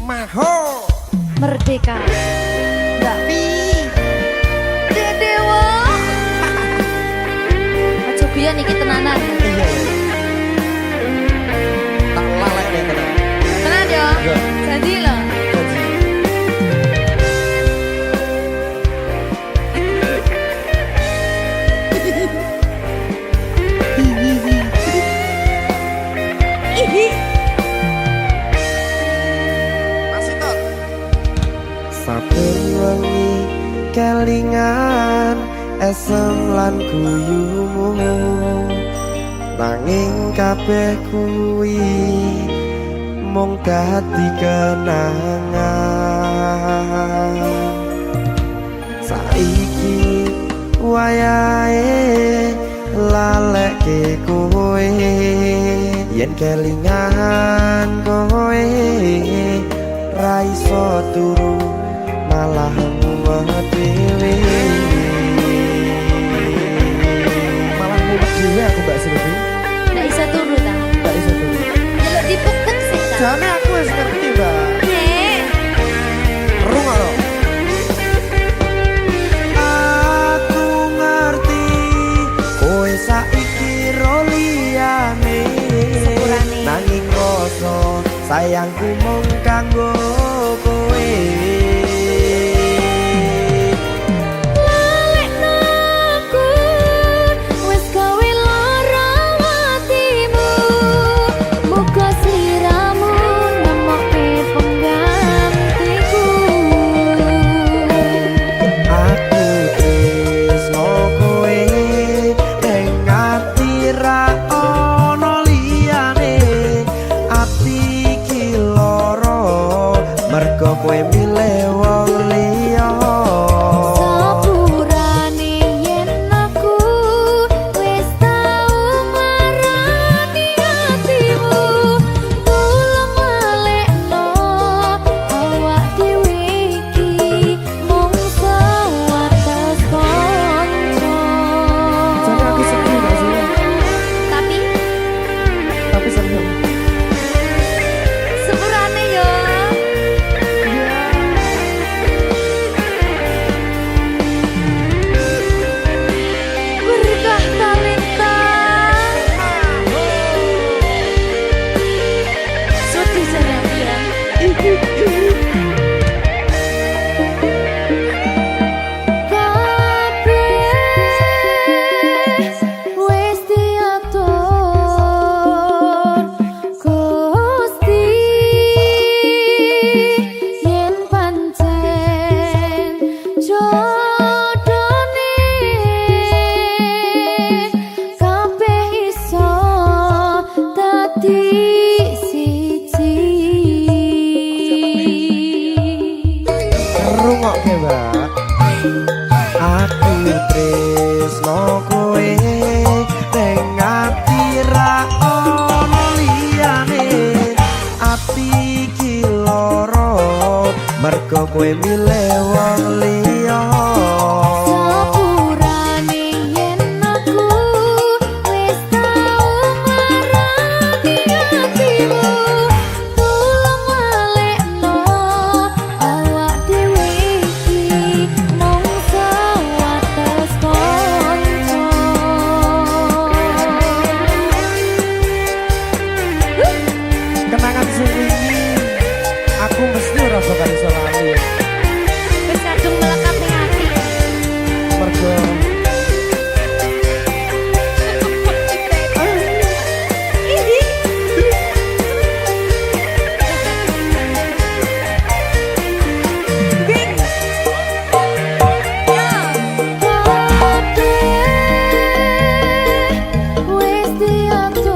Maho Merdeka Mbak Pi Dewa Aja biyen iki tenanan. iya tak lalek deh tenan Tenan yo. Iya. Jadi lho. masih tot saben wengi kelingan esem lan guyumu nanging kabeh kuwi mung dadi kenangan saiki wayahe lalekke kowe yen kelingan kowe ra iso turu malah mumet dhewe malah mumet dhewe aku Mbak Silvi Ndak bisa turu ta. gak iso turu Delok dipukuk sih ta. jane aku wis ngerti Mbak Nek. rungokno aku ngerti kowe saiki ro liyane Sepurane. nanging rasa sayangku mung kanggo kowe Lalekno aku wis gawe lara atimu. Muga sliramu nemokke penggantiku. aku tresno kowe ning ati ra ono liyane ati iki lara mergo kowe milih wong liya Sepurane yen aku wis tau marani atimu. Tulung lalekno awak dhewe iki mung sewates kanca. Jadi aku sedih gak sih? Tapi seneng sepurane yo. Berkah talenta. Sedih jane aku ya. Kabeh wis diatur Gusti yen pancen jodone kabeh iso dadi siji. rungokke Mbak aku tresno kowe ning ati ra ono liyane ati iki lara mergo kowe milih wong liya Sepurane yen aku wis tau marani atimu. Tulung lalekno awak dhewe iki mung sewates kanca. kenangan sing wingi aku mesti ora bakal iso lali Wis kadung melekat ning ati. mergo Wis diatur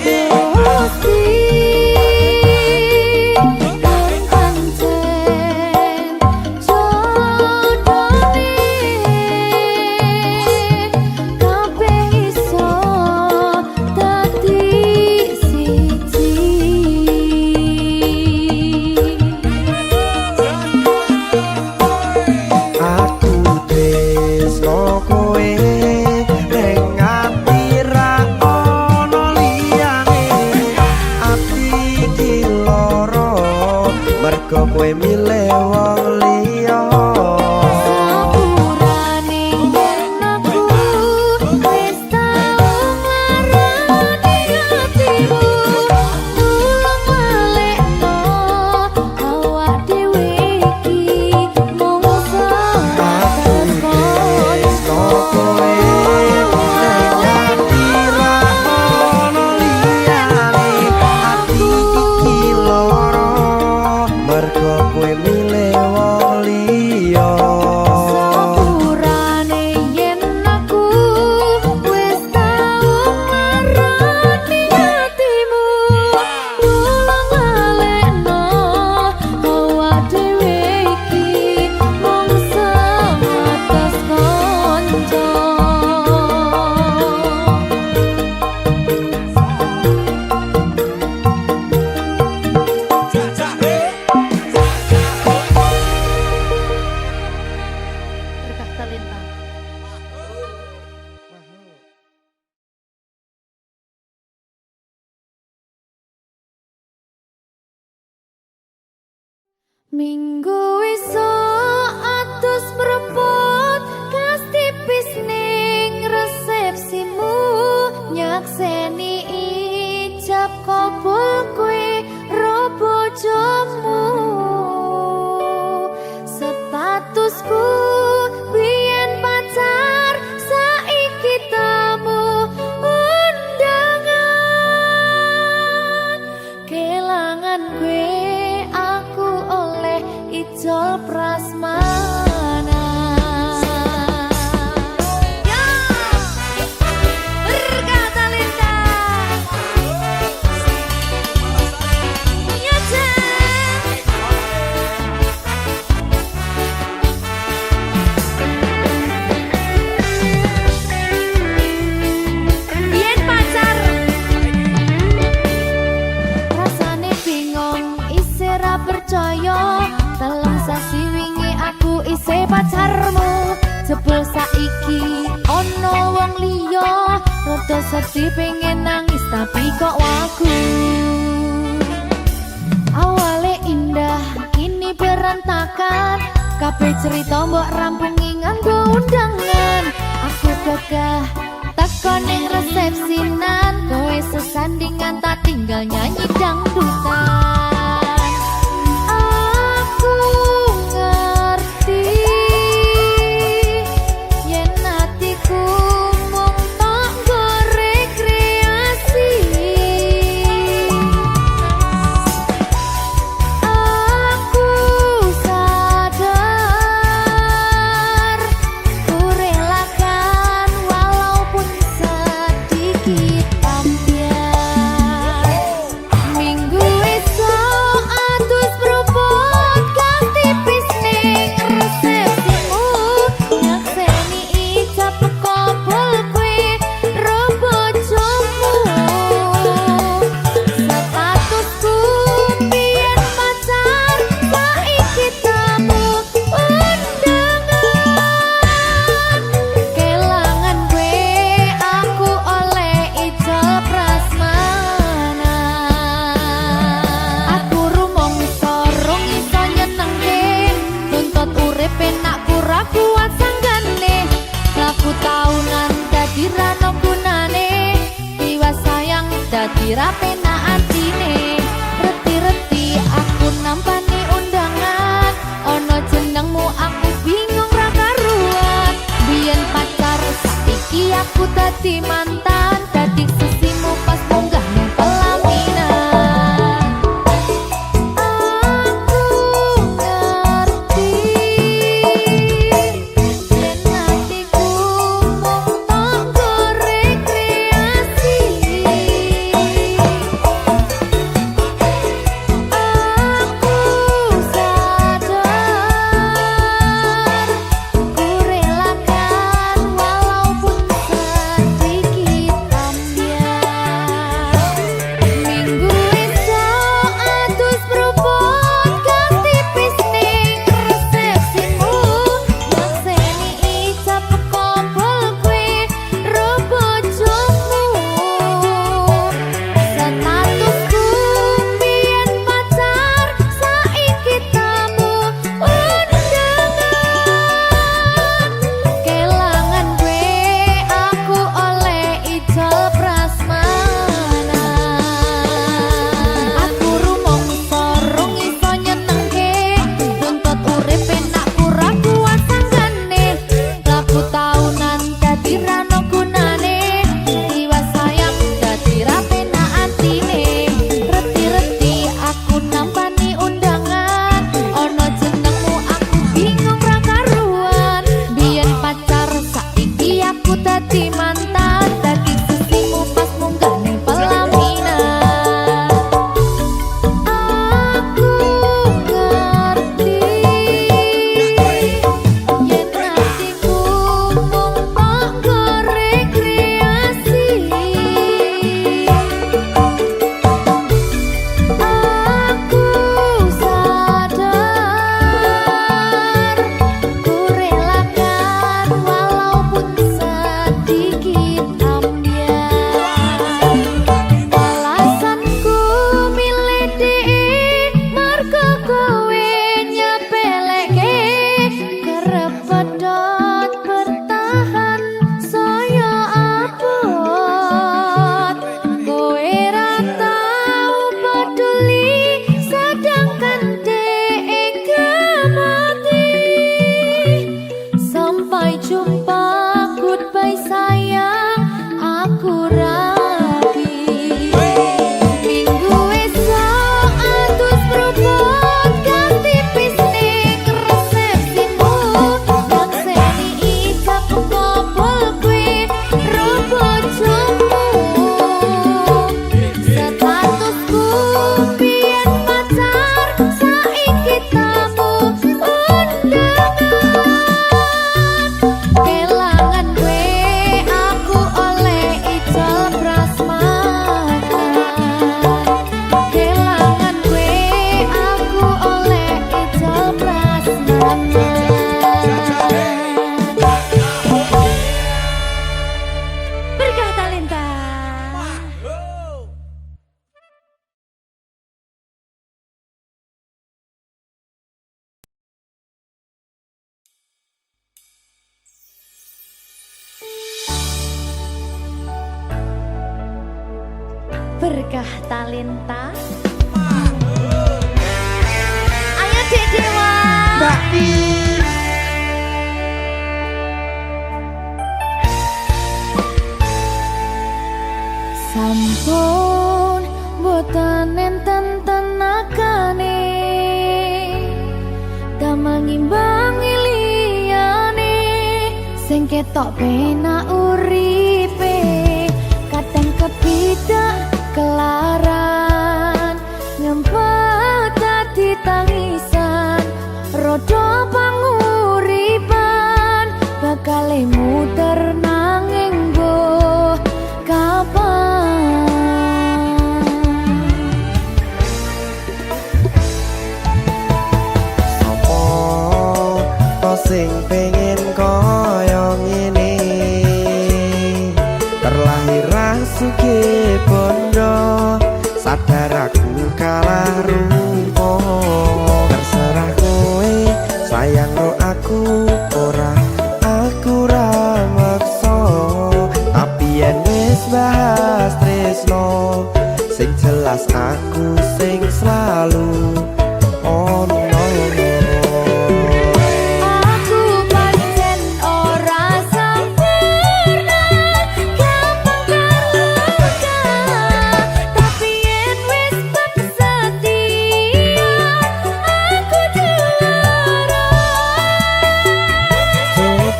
Gusti yen pancen Talenta. Minggu esuk atus mrepot kas tipis ning resepsimu nyakseni ijab kabul kowe ro bojomu statusku biyen pacar saiki tamu undangan kelangan kowe aku oleh ijol prasmana ya berkata Linda ya biyen pacar rasane bingung isih ra percaya telung sasi wingi aku isih pacarmu jebul saiki ono wong liya rada sedih pengen nangis tapi kok wagu awale indah kini berantakan kabeh cerita mbok rampungi nganggo undangan aku gagah teko ning resepsinan kowe sesandingan tak tinggal nyanyi dangdutan aku ngerti yen atiku mung tanggo rekreasi aku sadar ku relakan walaupun sedikit ambiar minggu esok atus propot kas tipis ning resepsimu nyakseni ijab kabul kowe ro bojomu statusku biyen pacar saiki tamu undangan kelangan kowe aku oleh ijol prasmana aku rumangsa rung iso nyenengke nuntut urip enak pura kuat sanggane laku taunan dadi ra ono gunane tiwas sayang dadi ra penak atine reti-reti aku nampani undangan ono jenengmu aku bingung ra karuan biyen pacar saiki aku dadi mantan dadi sesimu pas munggah ning pelaminan aku ngerti yen atiku mung tanggo rekreasi aku sadar ku relakan walaupun sedikit berkah talenta. Ayo Dek Dewa. Mbak Di. Sampun boten enten tenagane damang imbangi liyane sing ketok penak uripe kadang kepidak kelaran ngempet dadi tangisan rodo panguripan bakal muter nanging boh kapan. Sopo to sing pengen koyo ngene terlahir sugih bondo sadar aku kalah rumpo terserah kowe sayang ro aku ora aku ra maksa tapi yen wis bahas tresno sing jelas aku sing selalu ono. Aku pancen ora sempurna gampang terluka tapi yen wis bab setia aku juara.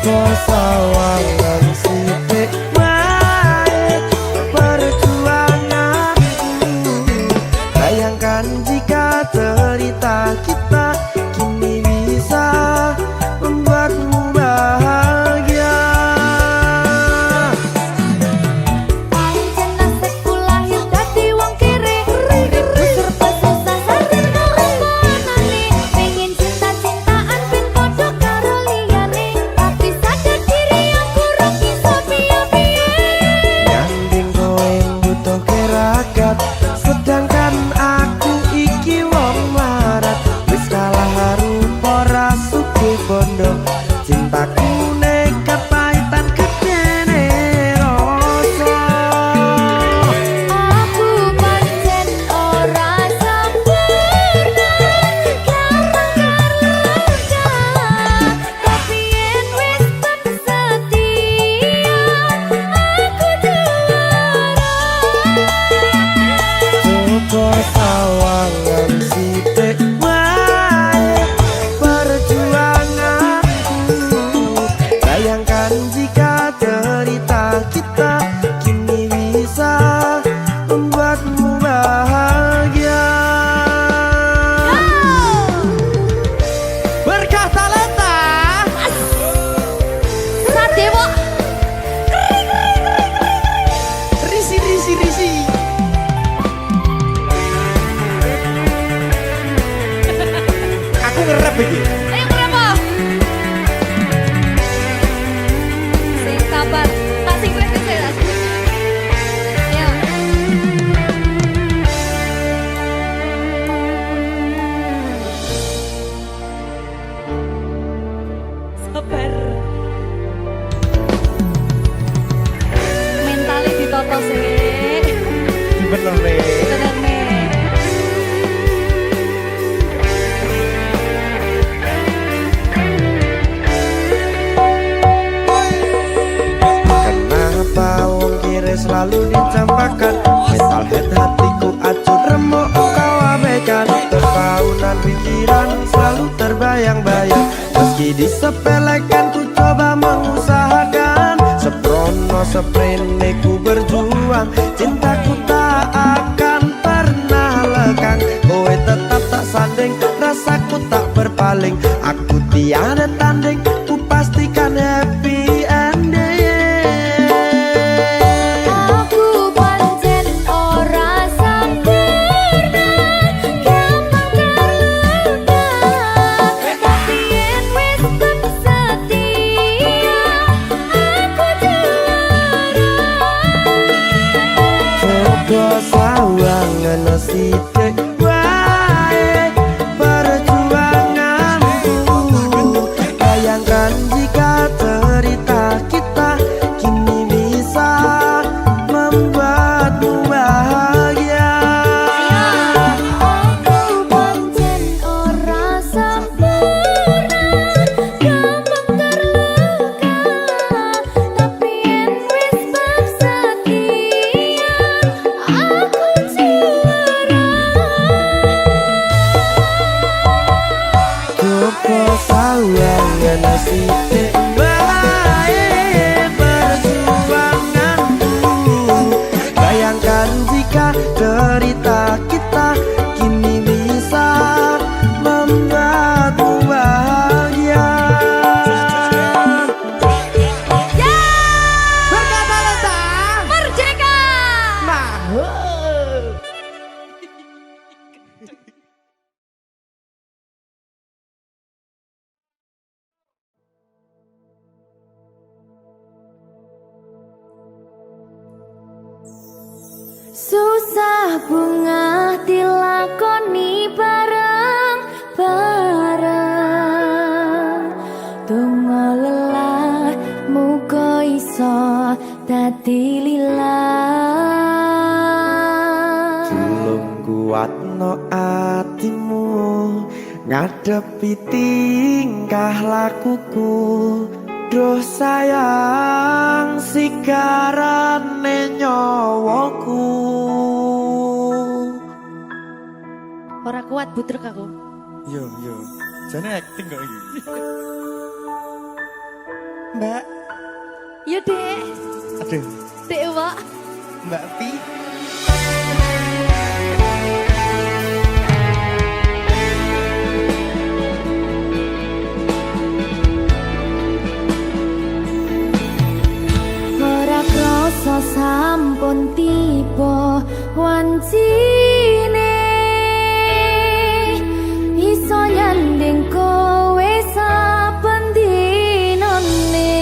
Coba sawangan sithik wae perjuanganku bayangkan jika cerita kita kini bisa membuatmu bahagia. Pancen nasibku lahir dadi wong kere uripku serba susah sadar kalemonane pengen cinta-cintaan ben padha karo liyane tapi sadar diri aku ora bisa piye-piye. Nyanding kowe butuh keragat sedangkan aku iki wong larat wis kalah rupa ra sugih bondo cintaku nekat pahitan gedene rasa. Aku pancen ora sempurna gampang terluka tapi yen wis bab setia aku juara. Coba sawangan sithik wae perjuanganku bayangkan jika cerita kita kini bisa membuatmu bahagia. Berkah talenta. Sadewa Risi. Aku ngerep iki. ayo kenapa? Sing sabar, tak sing kritis ya. Ayo. Sabar. Mentalnya ditoto sih. Bener nih. Bener nih. Kenapa wong kiri selalu dicampakan mental head hatiku acuh remuk kau abaikan terpaunan pikiran selalu terbayang-bayang meski disepelekan ku coba mengusahakan seprono seprene ku berjuang cintaku tak akan pernah lekang kowe tetap tak sanding rasaku tak berpaling aku tiada tanding ku pastikan happy ending. Aku pancen ora sempurna gampang terluka tapi yen wis bab setia aku juara. Coba sawangan sithik wae perjuanganku titik baik perjuanganku. Bayangkan jika derita kita kini bisa membuatmu bahagia. Berkata letah Merdeka. mahal. Susah bunga dilakoni bareng-bareng. Donga lelah muga iso dadi lillah. Belum kuatno atimu ngadepi tingkah lakuku. Duh sayang sikarane nyawaku. Ora kuat butrek aku. Yo, jane acting kok iki. Mbak, Ya Dek, aduh, Dek Wak. Mbak Pi. Ora krasa sampun tiba wancine iso nyanding kowe saben dinane.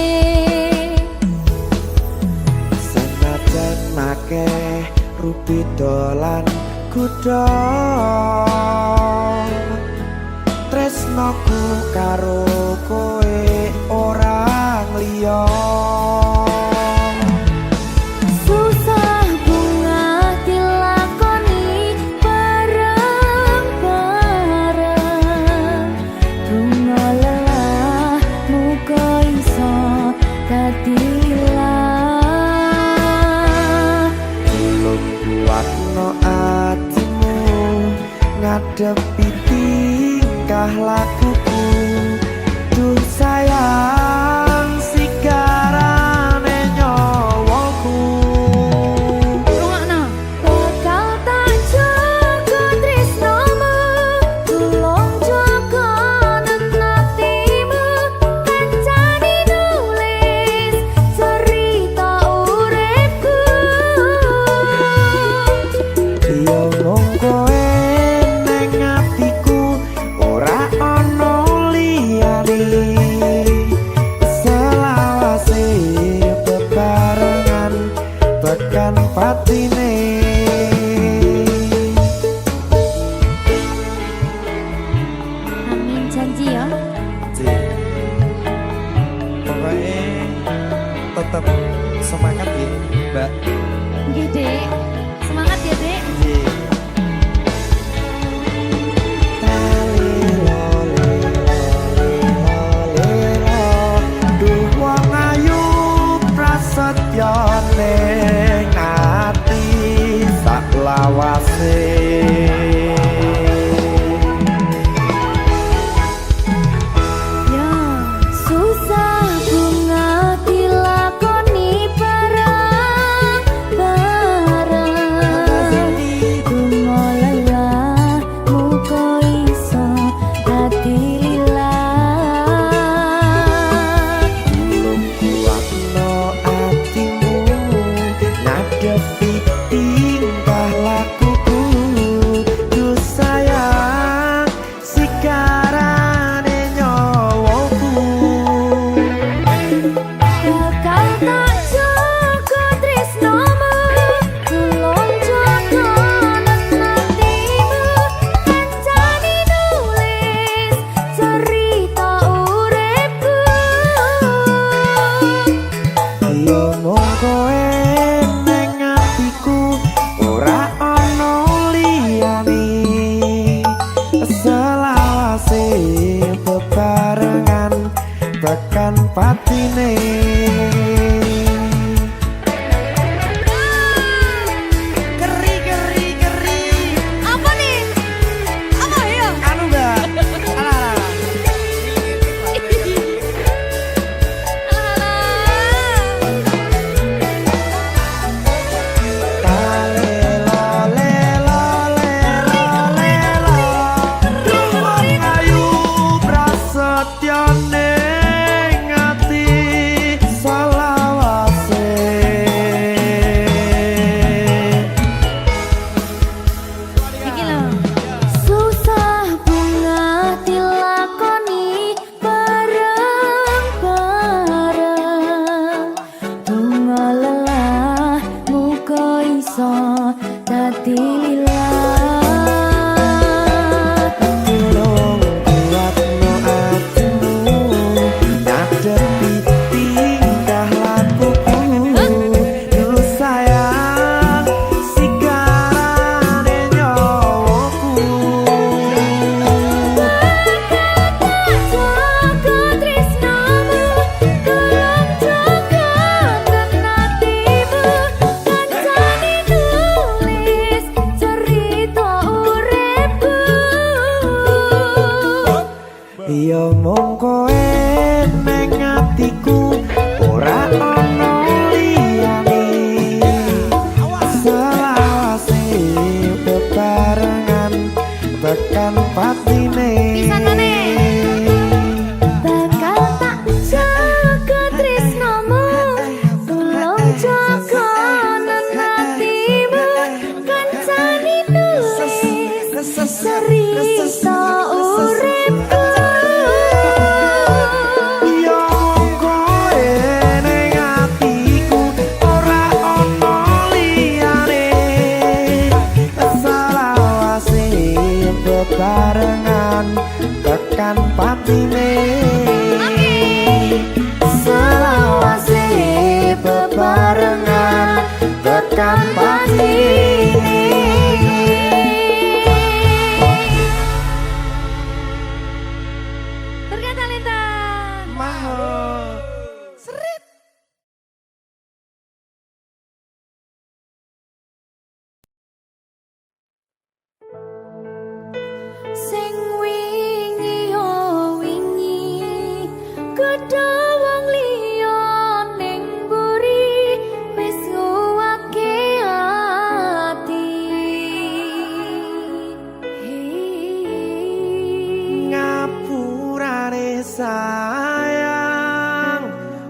Senajan akeh rupi dolan kuda, tresnoku karo kowe orang liya. Susah bunga dilakoni bareng-bareng. Bunga lelah muga iso dadi lillah. Belum kuatno atimu ngadepi tingkah lakuku. Duh sayang sikarane nyawaku. Rungokno. Bakal tak jaga tresnomu, tulung jaga nenatimu. Kancani nulis cerita uripku. Yo mung kowe neng atiku, ora ono liyane. Selawase bebarengan tekan patine. Amin janji ya. Pokoknya tetap semangat ya, Mbak. Nggih, Dek. Semangat ya, Dek. Duh wong ayu prasetyo ning ati sak lawase. Ya, susah bunga dilakoni bareng-bareng. Bunga lelah muga iso dadi lillah. Belum kuatno atimu ngadepi tingkah lakuku. Duh sayang sikarane nyawaku. Bakal tak jaga tresnomu, tulung jaga nenatimu. Kancani nulis cerita uripku. Yo mung kowe neng atiku, ora ono liyane. Selawase bebarengan tekan patine. Keri. Apa nih? Apa ya? Anu Mbak, alah. tekan pati. Terkait talenta. Maho. Serit. Sing wingi yo wingi gedhe wong liya ning mburi wis nguwake ati. Ngapurane sayang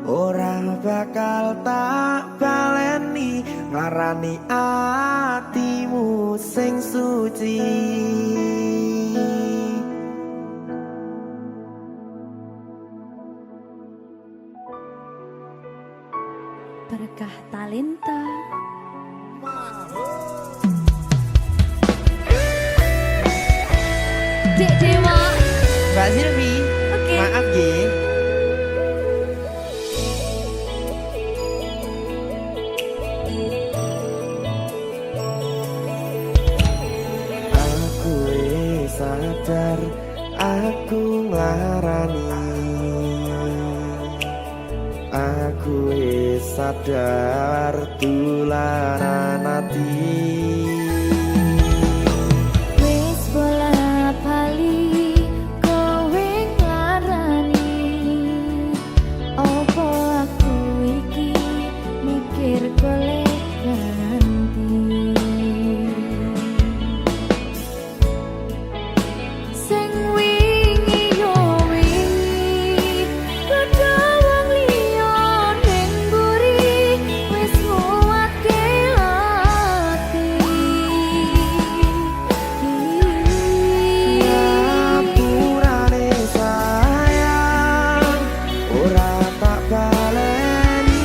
ora bakal tak baleni ngarani atimu sing suci. Berkah talenta. Dek Dewa. Mbak Silvi, Oke. maaf nggih. Aku wis sadar aku nglarani. Aku wis sadar tularan ati. Wis bola bali kowe nglarani. Opo aku iki mikir golek ganti. Sing wingi yo wingi gedhe wong liya ning mburi wis nguwatke ati. Ngapurane sayang ora tak baleni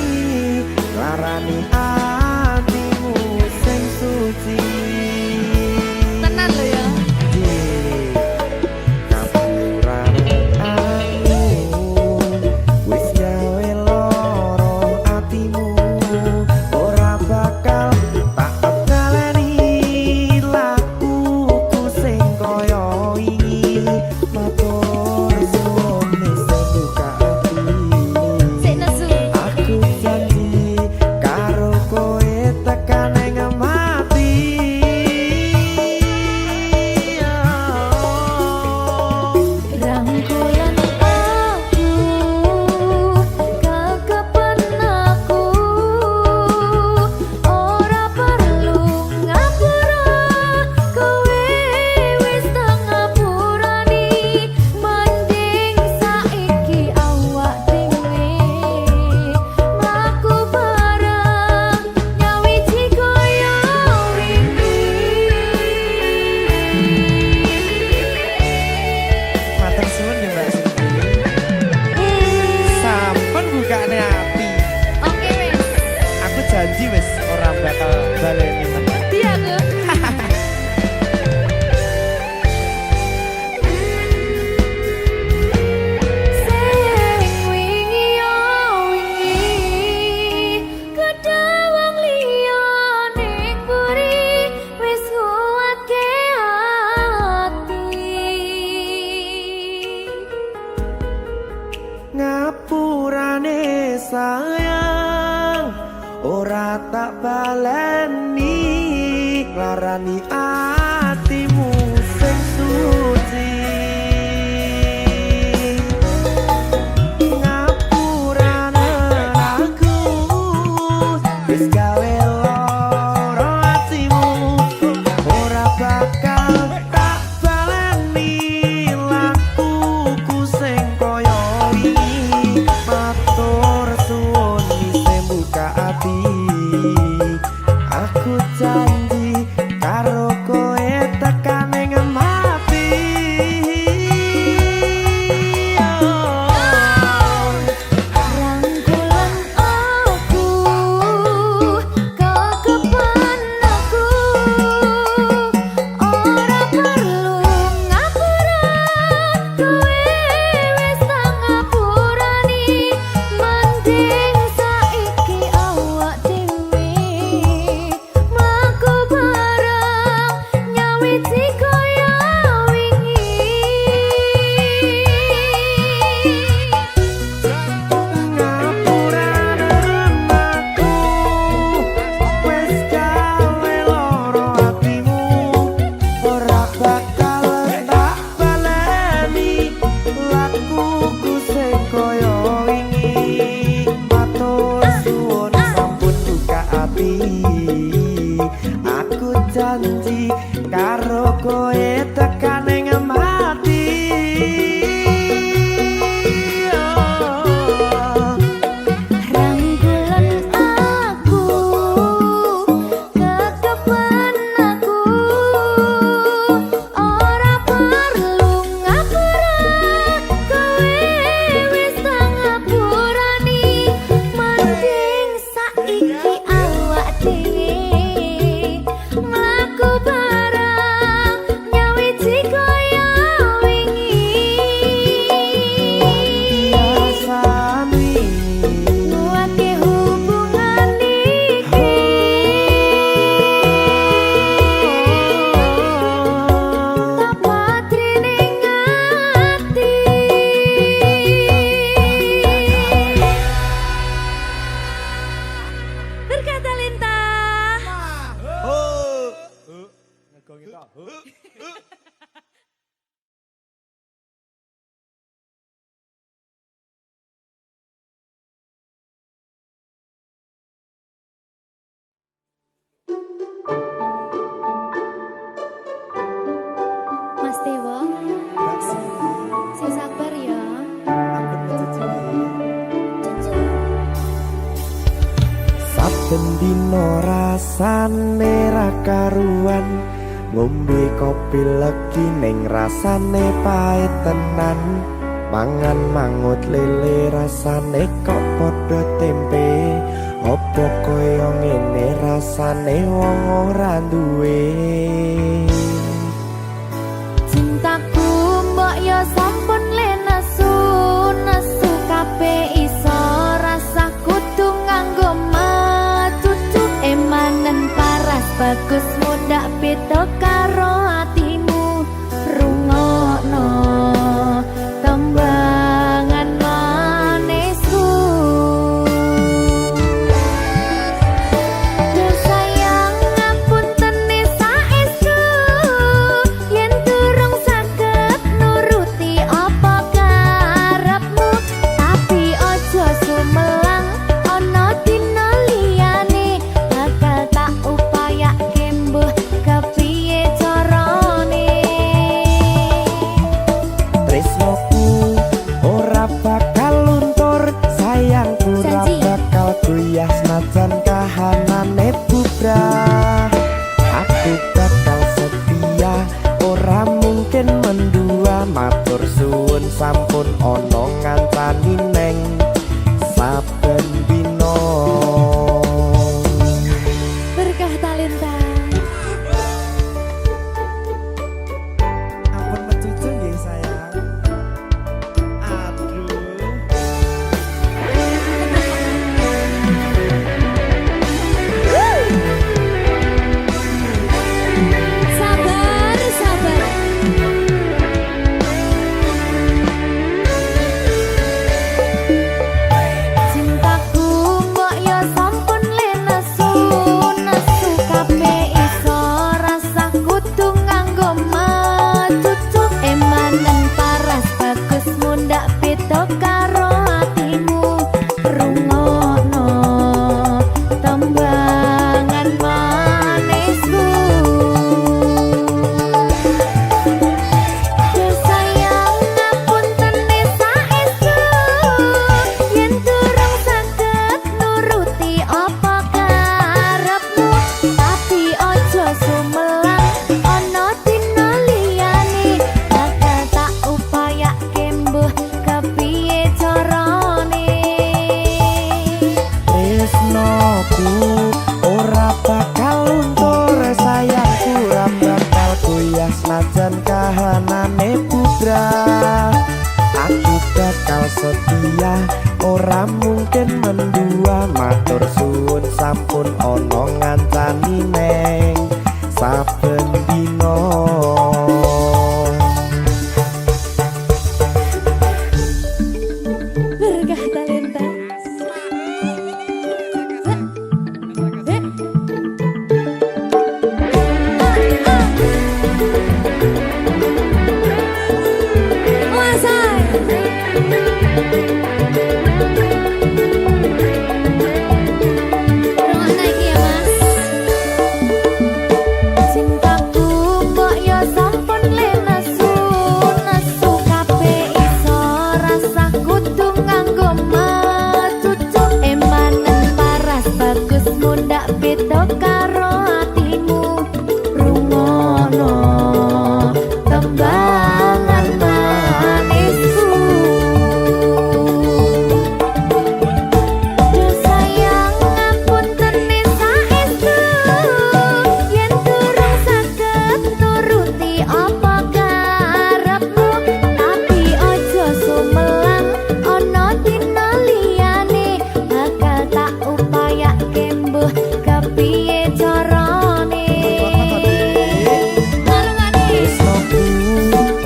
larani atimu sing suci. Tenan lho ya. Ngapurane aku wis gawe loro atimu ora bakal tak baleni lakuku sing kaya wingi matur suwun sing buka ati. Sik nesu. Aku janji karo kowe tekan ing mati. Rangkulan aku kekepen aku ora perlu ngapura kowe wis tak ngapurani mending saiki awak dhewe mlaku bareng nyawiji kaya wingi. Matur suwun ya Mbak Silvi. Sampun bukane ati. Oke wes. Aku janji wis ora bakal baleni meneh. Dia ke? Sing wingi yo wingi gedhe wong liya ning mburi wis nguwatke ati. Ngapurane sayang ora tak baleni larani atimu sing suci. Ngapurane aku wis gawe loro atimu ora bakal tak baleni lakuku sing kaya wingi matur suwun sing buka ati. Aku janji karo kowe karo kowe tekane ngemati. Rangkulan aku, kekepen aku, ora perlu ngapura, kowe wis ngapurani, mending saiki awak dhewe mlaku bareng nyawiji kaya wingi. Biasane Nguatke hubungan iki tapatri ning ati. Berkata lintah. Mas Dewa, sing sabar ya. saben dino rasane ra karuan, ngombe kopi legi ning rasane pahit tenan, mangan mangut lele rasane kok padha tempe, opo koyo ngene rasane wong ora duwe. Cintaku mbok yo sampun le nesu, nesu kabeh iso rasa kudu nganggo matutu, emanen paras bagus mudak beda karo atimu. Rungokno tembangan manisku. Duh sayang ngapunten saestu, yen durung saged nuruti apa karepmu, tapi aja sumelang ana dina liyane, bakal tak upayake mbuh kepiye carane. Tresnoku ora bakal luntur, sayangku ora Janji. bakal goyah senajan kahanane bubrah. Aku bakal setia, ora mungkin mendua, matur suwun sampun ana ngancani neng saben dina. Berkah talenta. Ampun mecucu nggih sayang. Aduh. Sabar, sabar. Cintaku mbok yo sampun le nesu, nesu kabeh iso rasa kudu nganggo matutu, emanen paras bagus mundak beda karo atimu. Rungokno tembangan manisku. Duh sayang ngapunten saestu, yen durung saged nuruti apa karepmu, tapi aja sumelang ana dina liyane, bakal tak upayake mbuh kepiye carane. Tresnoku ora bakal luntur, sayangku ora bakal goyah senajan kahanane bubrah. Aku bakal setia, ora mungkin mendua, matur suwun sampun ana ngancani neng saben dina. Berkah talenta. Rungokno iki ya, Mas. Cintaku beda karo atimu rungono tembangan manisku. Duh sayang ngapunten saestu yen durung saged nuruti apa karepmu, tapi aja sumelang ana dina liyane bakal tak upayake mbuh kepiye carane. Tresnoku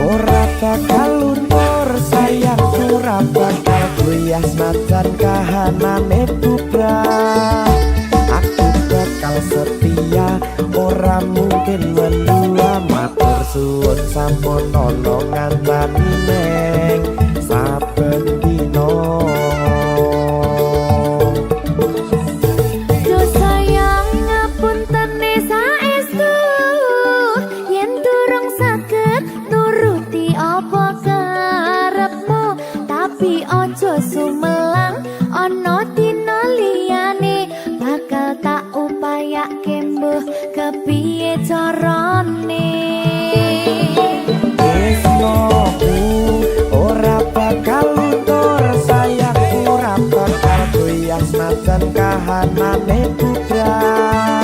ora bakal luntur, sayangku ora bakal goyah senajan kahanane bubrah. Aku bakal setia, ora mungkin mendua. Matur suwun sampun ana ngancani neng saben dina. Duh sayang ngapunten saestu yen durung saged nuruti apa karepmu, tapi aja sumelang ana dina liyane bakal tak upayake mbuh kepiye carane. Tresnoku ora bakal luntur, sayangku ora bakal goyah senajan kahanane bubrah.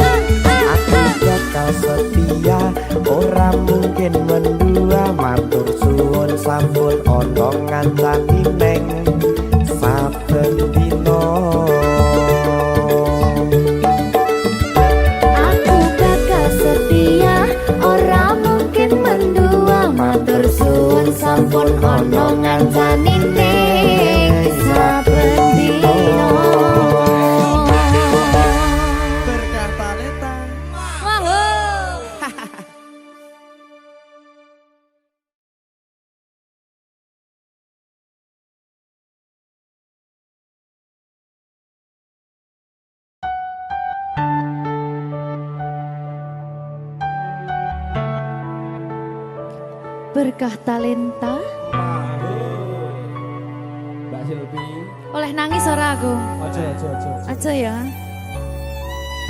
Aku bakal setia, ora mungkin mendua. Matur suwun sampun ana ngancani neng saben dina. Aku bakal setia, ora mungkin mendua. Matur suwun sampun ana ngancani ning saben dina. Berkah talenta. Berkah talenta. Mbak Silvi. Oleh nangis ora aku? Aja. Aja ya.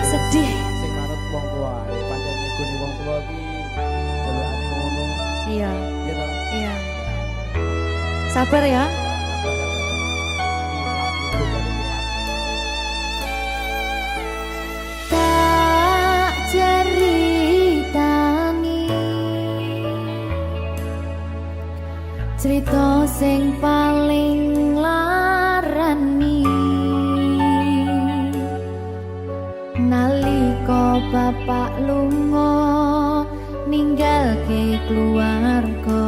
Sedih. Sing manut wong tua, pancen ngegoni wong tua iki jelukane ngono. Iya, Ya ta? iya. Sabar ya. Tak ceritani cerita sing paling larani nalika bapak lunga ninggalke keluarga,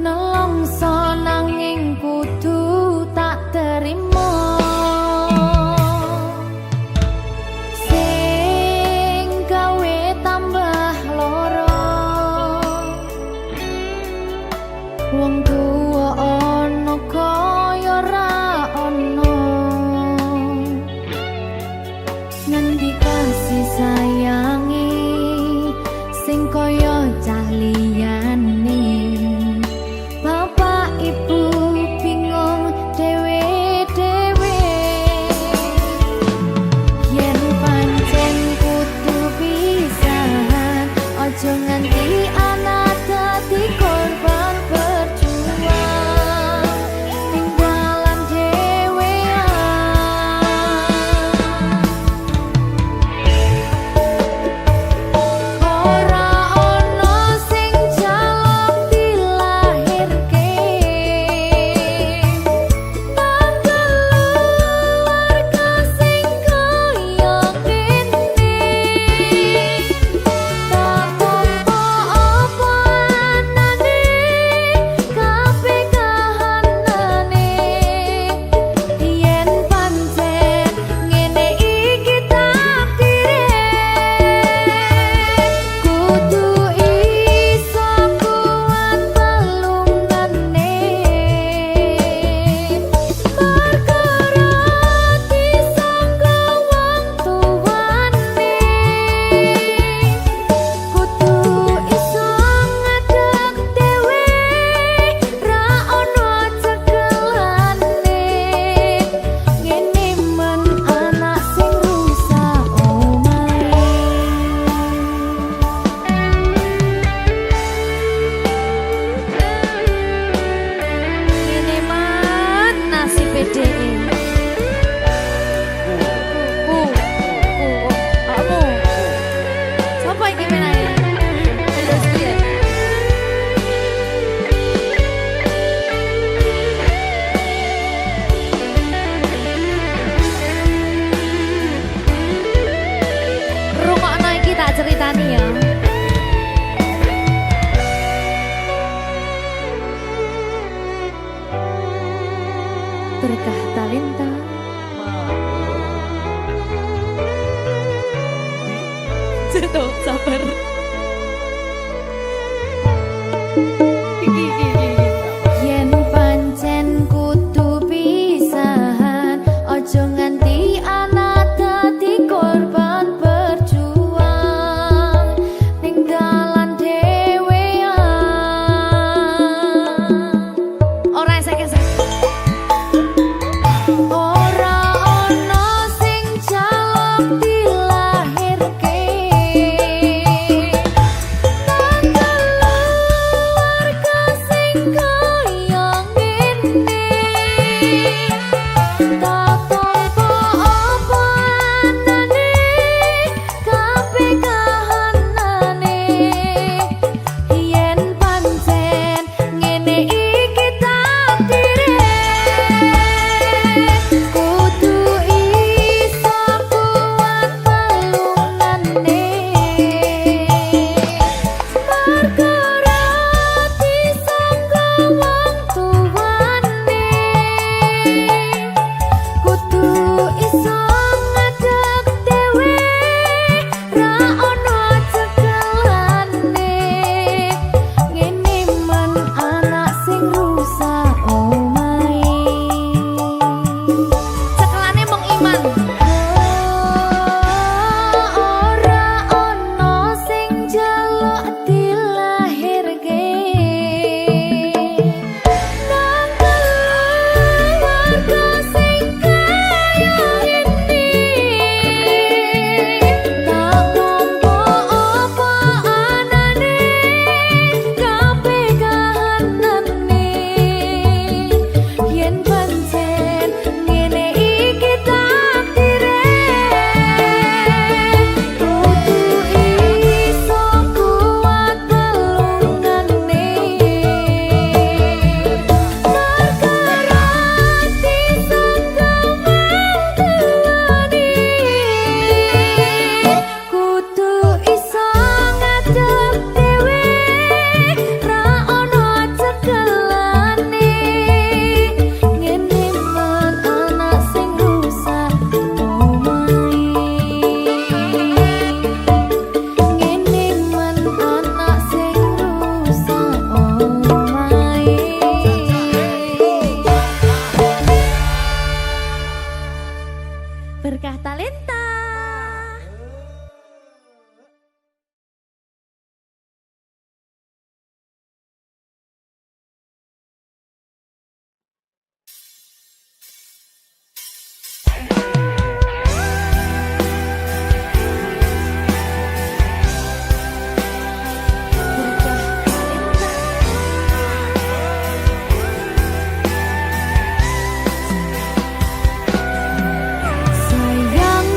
nelongso nanging kudu tak terima. Sing gawe tambah loro, wong tuwa ana kaya ra ana, ngendi kasih sayangi sing kaya cah liyan. Berkah Talenta. Sayang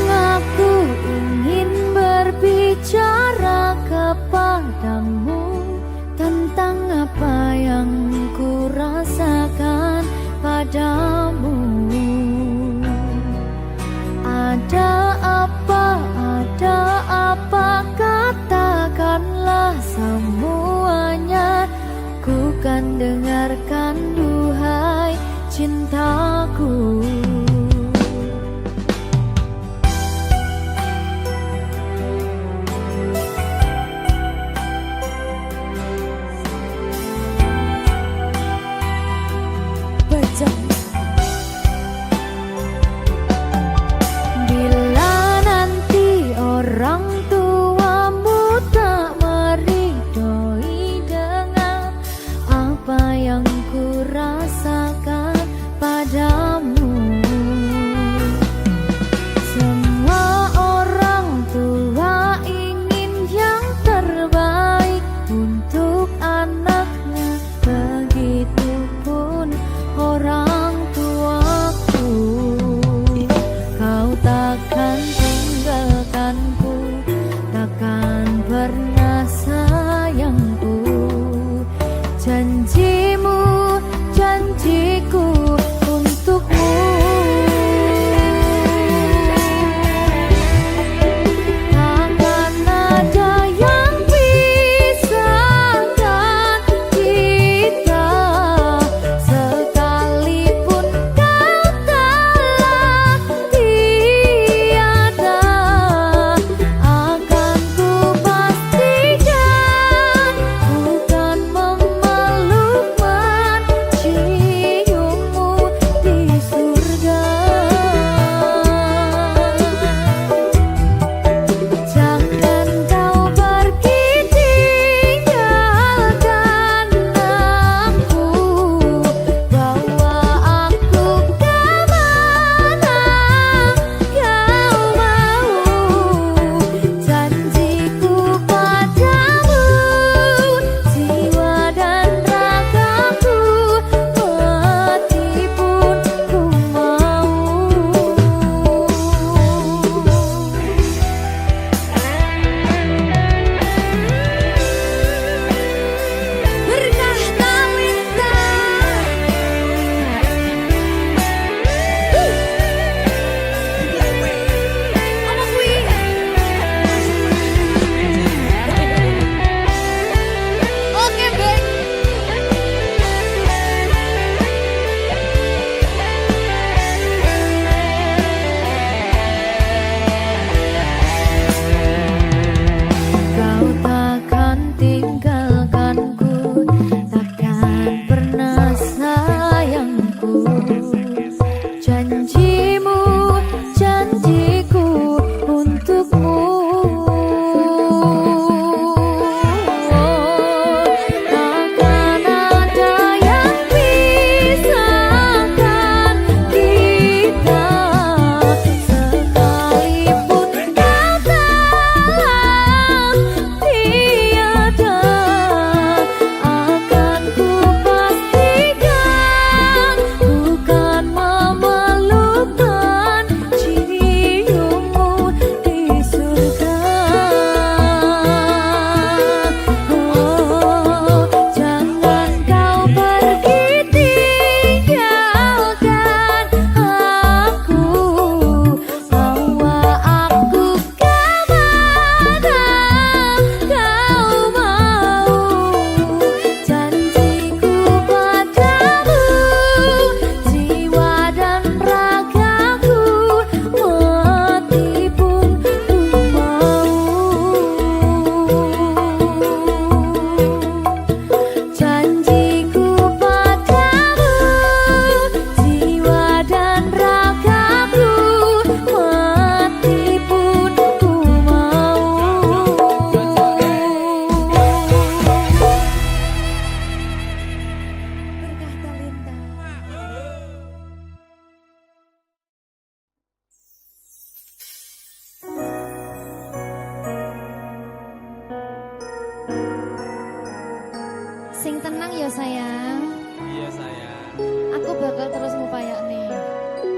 ya sayang. Iya sayang. Aku bakal terus ngupayak nih.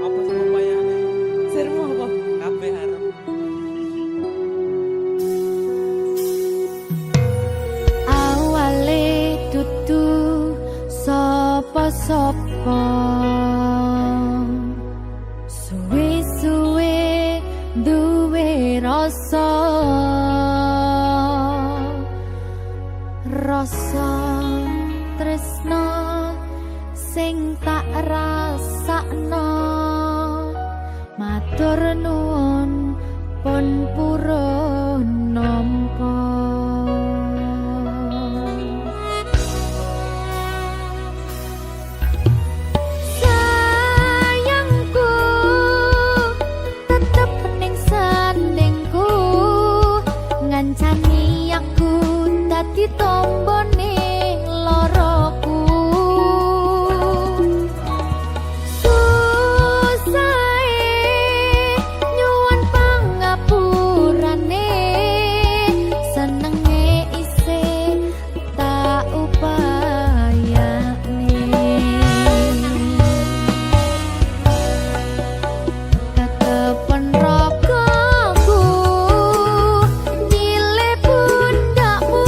Apa sih upayane? Sirmu apa? Kabeh arep. Awale dudu sapa-sapa. Suwe-suwe duwe rasa. Rasa tresno sing tak rasakno. Matur nuwun pun purun nampa. Sayangku tetep ning sandingku, ngancani aku dadi tombone loroku. Nyuwun pangapurane, senenge isih tak upayane. Ketepen ragaku nyile pundakmu,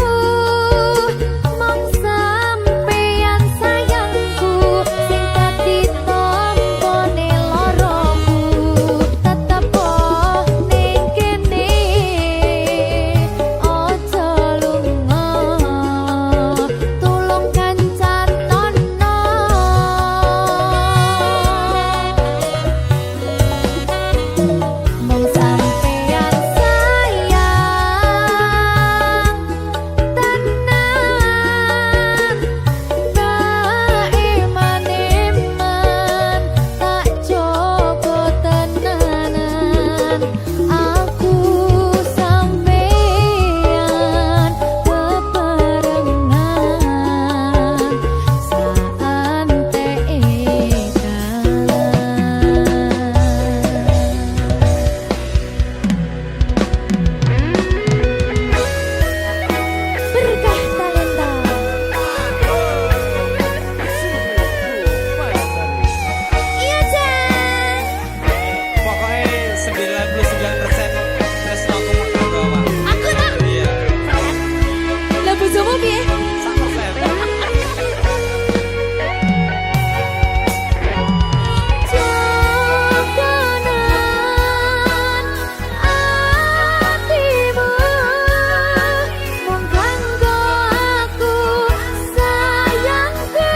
mong sampeyan sayangku sing dadi tombone loroku. Tetep ning kene aja lunga, tulung kancanono. Mong sampeyan sayang tenan, tak iman-iman, tak coba tenanan. Aku sampeyan bebarengan saante berkah talenta. Iya Jan. Pokoknya 99% tresno aku mau bawa. Aku tak. Iya. Lah bojomu piye? 100%. Jokonan atimu mung kanggo aku sayangku.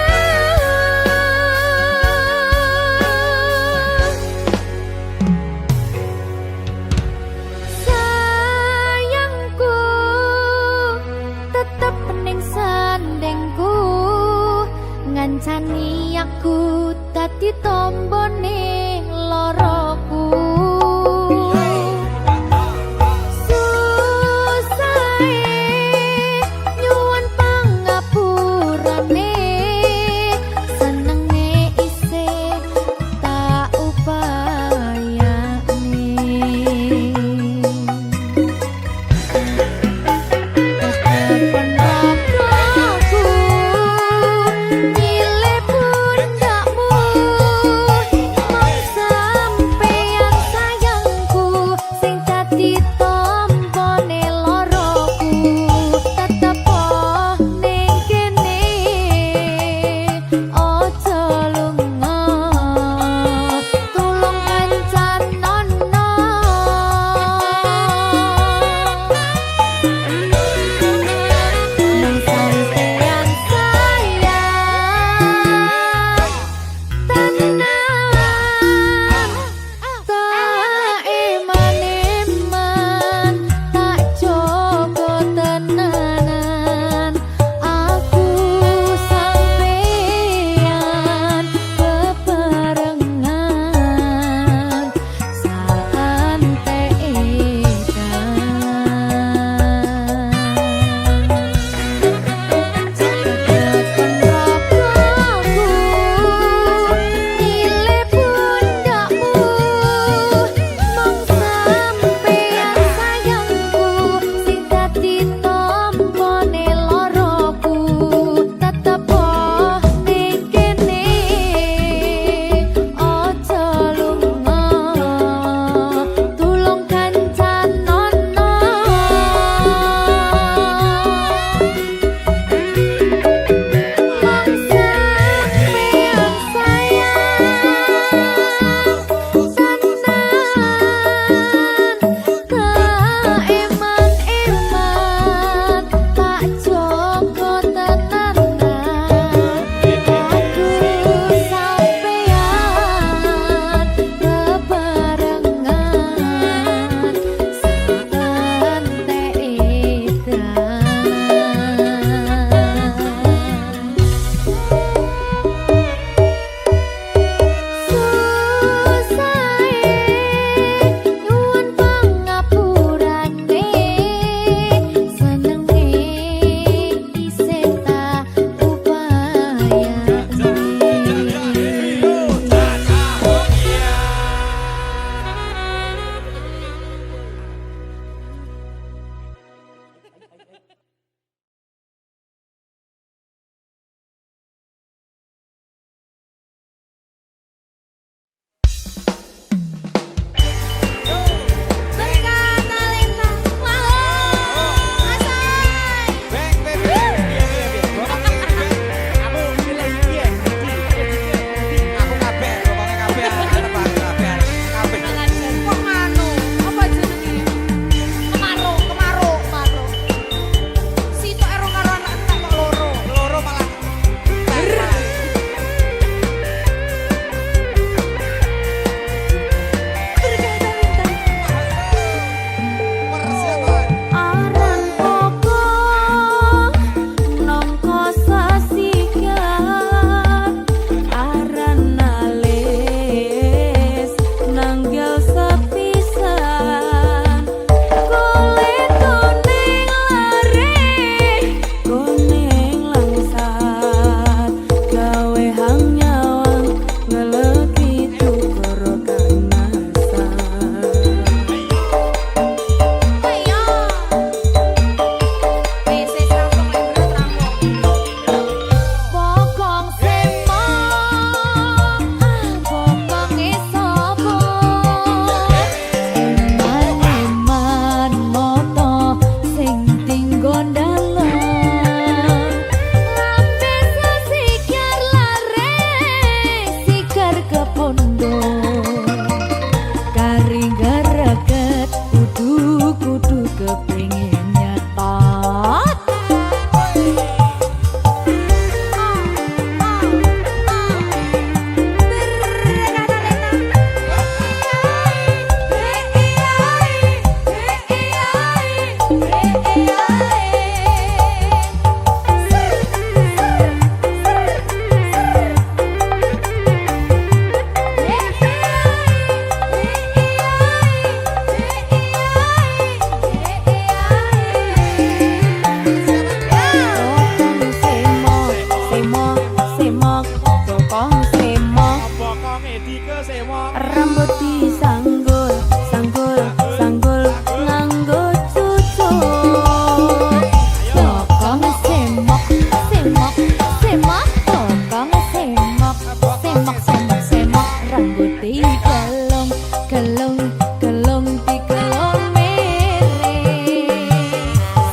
gelung digelung mere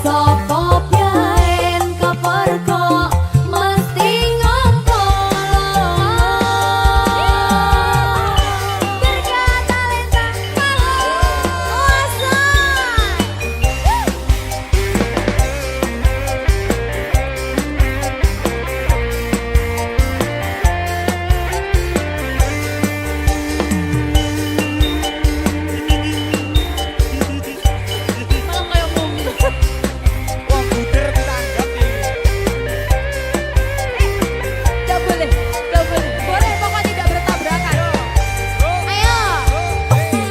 sapa biyen keperko mesti ngompol berkata Wong buder ditanggap nih. Gak boleh, boleh pokoknya tidak bertabrakan. Ayo,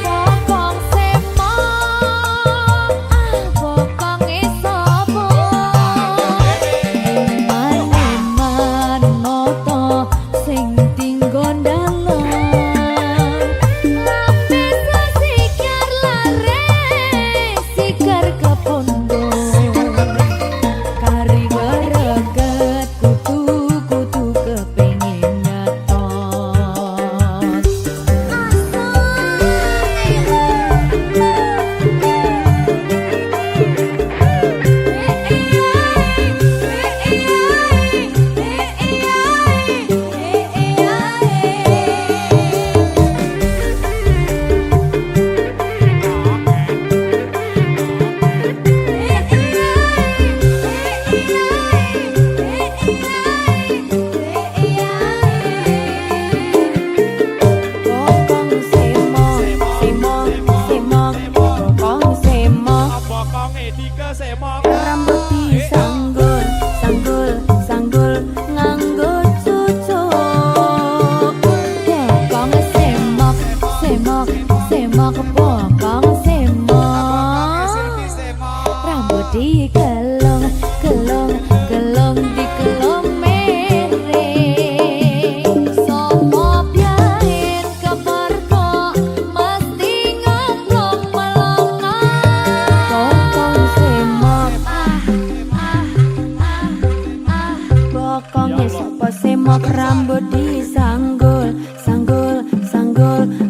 pokong semok, pokong isopo, eman noto sing tinggon dalem, lapis sikar lare, sikar kepondo. Kari greget kutu kepengin nyetot Pokong semok, pokong semok Bokonge dikesemok. rambut disanggul, sanggul nganggo cucuk. Pokong semok, pokong semok rambut digelung, gelung digelung mere sapa biyen keperko mesti ngomong melongo pokong semok pokoknya sapa semok rambut disanggul, sanggul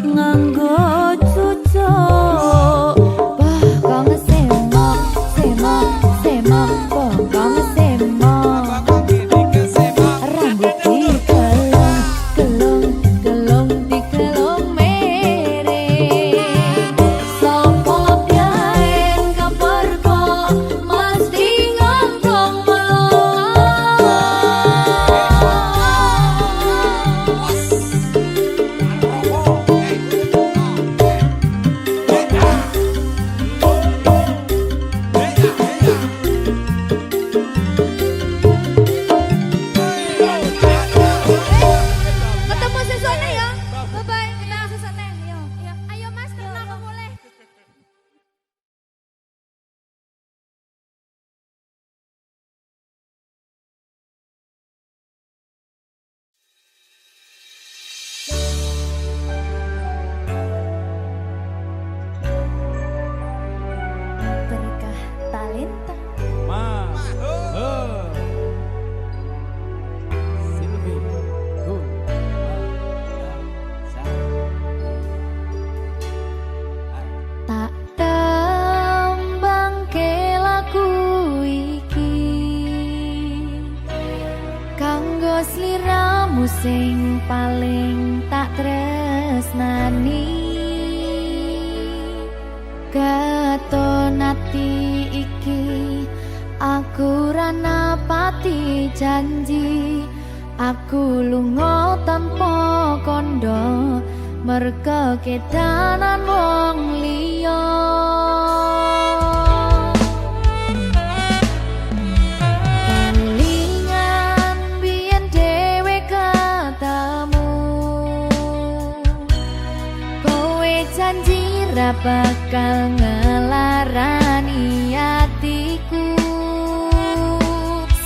nganggo cucuk. Pokong semok, pokong semok rambut digelung, digelung mere sapa biyen keperko mesti ngomong melongo. Ketemu sesone ya. Bye bye. Ketemu sesone. Yo. Ayo Mas, kenapa boleh? Berkah talenta. Tak tembangke lagu iki kanggo sliramu sing paling tak tresnani katon ati iki aku ra napati janji aku lunga tanpa kondo merga kedanan wong liya kelingan biyen dhewe ketemu kowe janji ra bakal ngelarani atiku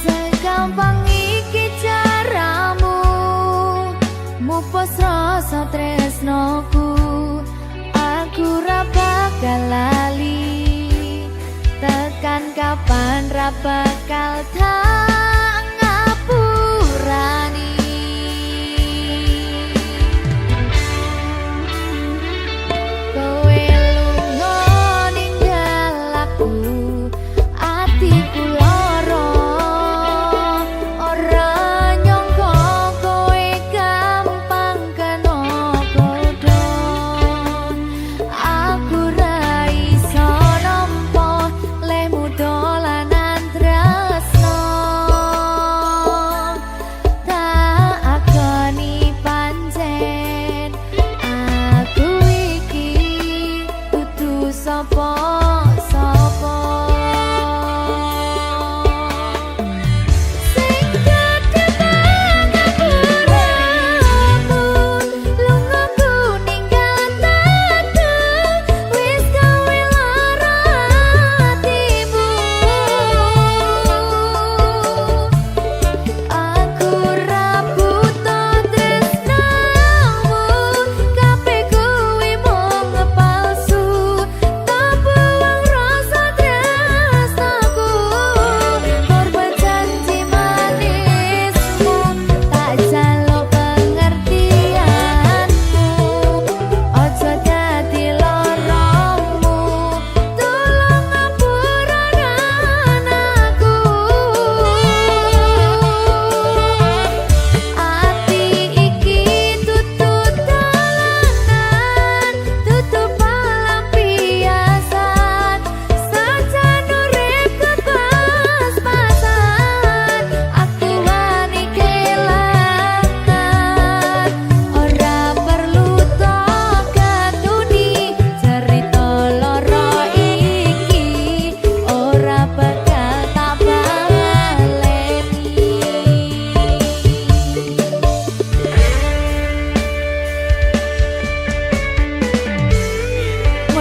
segampang iki caramu mupus rasa tresnoku aku ra bakal lali tekan kapan ra bakal tak ngapurani kowe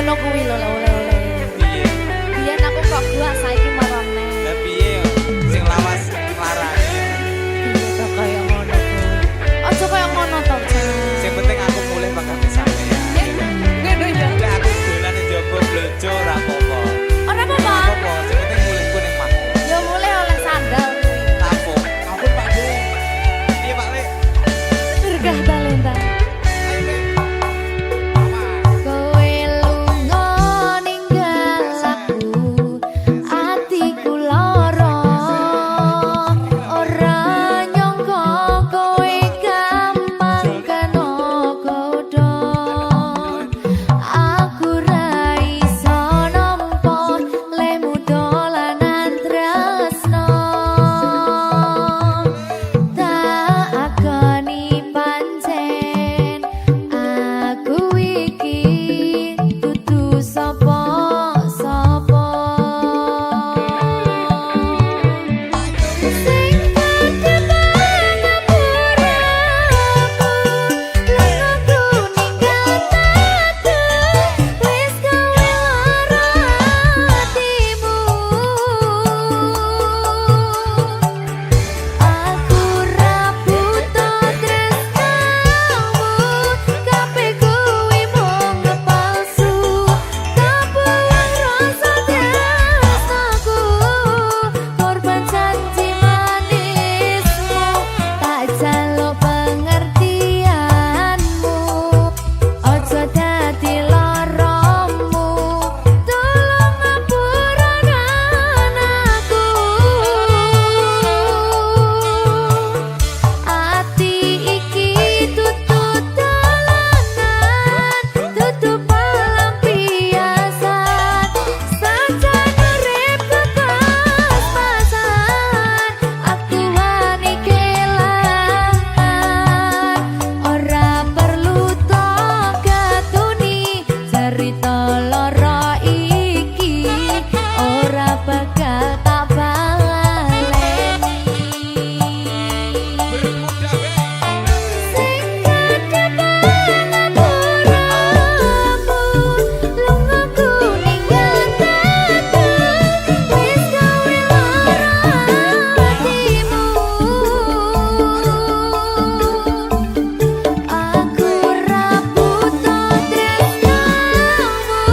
ngono kuwi lho oleh-oleh. Piye? Biyen aku kok gua saiki marane. Lah piye yo? Sing lawas larane. Piye to kaya ngono kuwi. Aja kaya ngono to, Jan. Sing penting aku mulih bakal kesane ya. Ngono ya. Lah aku dolan njaba blojo ora apa-apa. Ora apa-apa. Apa-apa, sing penting mulihku ning mangku. Ya mulai oleh sandal kuwi. Tapung. Aku Pak Bu. Piye Pak Le? Berkah talenta. Ayo Le. Mama. Kowe lunga ninggal aku, atiku lara. Ora nyangka kowe gampang kena godha. Aku ra iso nampa lemu dolanan tresno. Tak akoni pancen aku iki dudu sapa-sapa. Sing kadang ngapuraku, lungaku ninggal tatu, wis kowe lara atimu. Aku ra buta tresnamu, kabeh kuwi mung palsu. Kabuang rasa tresnaku, korban janji manismu. Tak jaluk pengertianmu, ojo dadi laramu. Tolong ngapuraken aku. Ati iki tutut dolanan, tutup pelampiasan. Sajan urip pas-pasan, aku wani kelangan. Ora perlu tok ketuni, cerita lara iki ora bakal tak baleni. Sing kadang ngapuraku, lungaku ninggal tatu, wis kowe lara atimu. Aku ra buta tresnamu,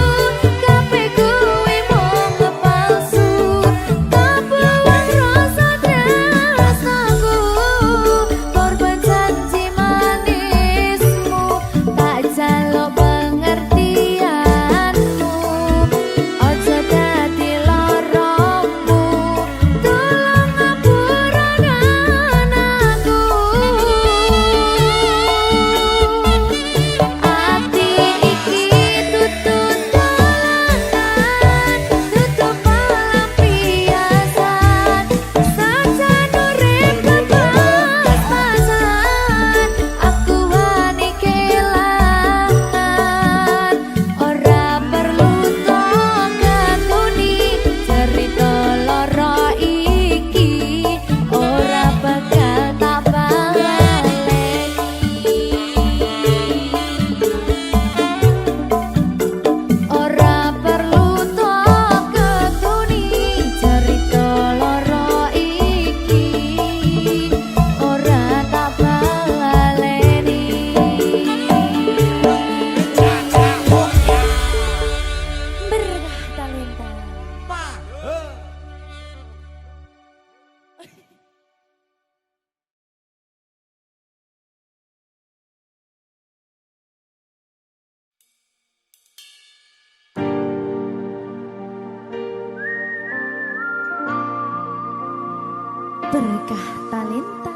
kabeh kuwi mung palsu. Kabuang rasa tresnaku, korban janji manismu. Tak jaluk pengertianmu, ojo dadi laramu. Tolong ngapuraken aku. Ati iki tutut dolanan, tutup pelampiasan. Sajan urip pas-pasan, aku wani kelangan. Ora perlu tok ketuni, cerita lara iki ora bakal tak baleni. Ora perlu tok ketuni, cerita lara iki ora tak baleni. Berkah talenta. Berkah talenta.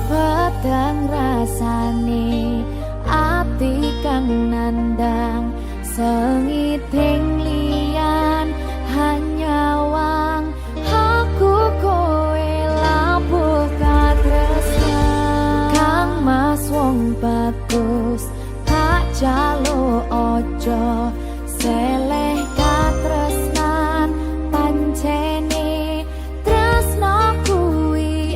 Padang rasane ati kang nandang, sengiting liyan hanyawang. Aku kowe labuh katresnan, Kang Mas wong bagus, tak jaluk ojo seleh katresnan. Pancene tresno kuwi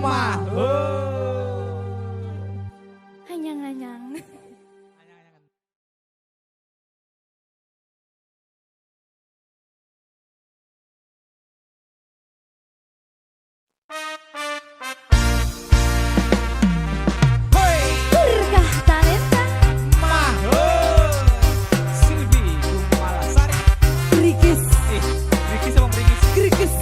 mah. Anyang-anyang. Berkah talenta Mah. Silvi Gumalasari. Grigis. Riki sama Riki. Grigis.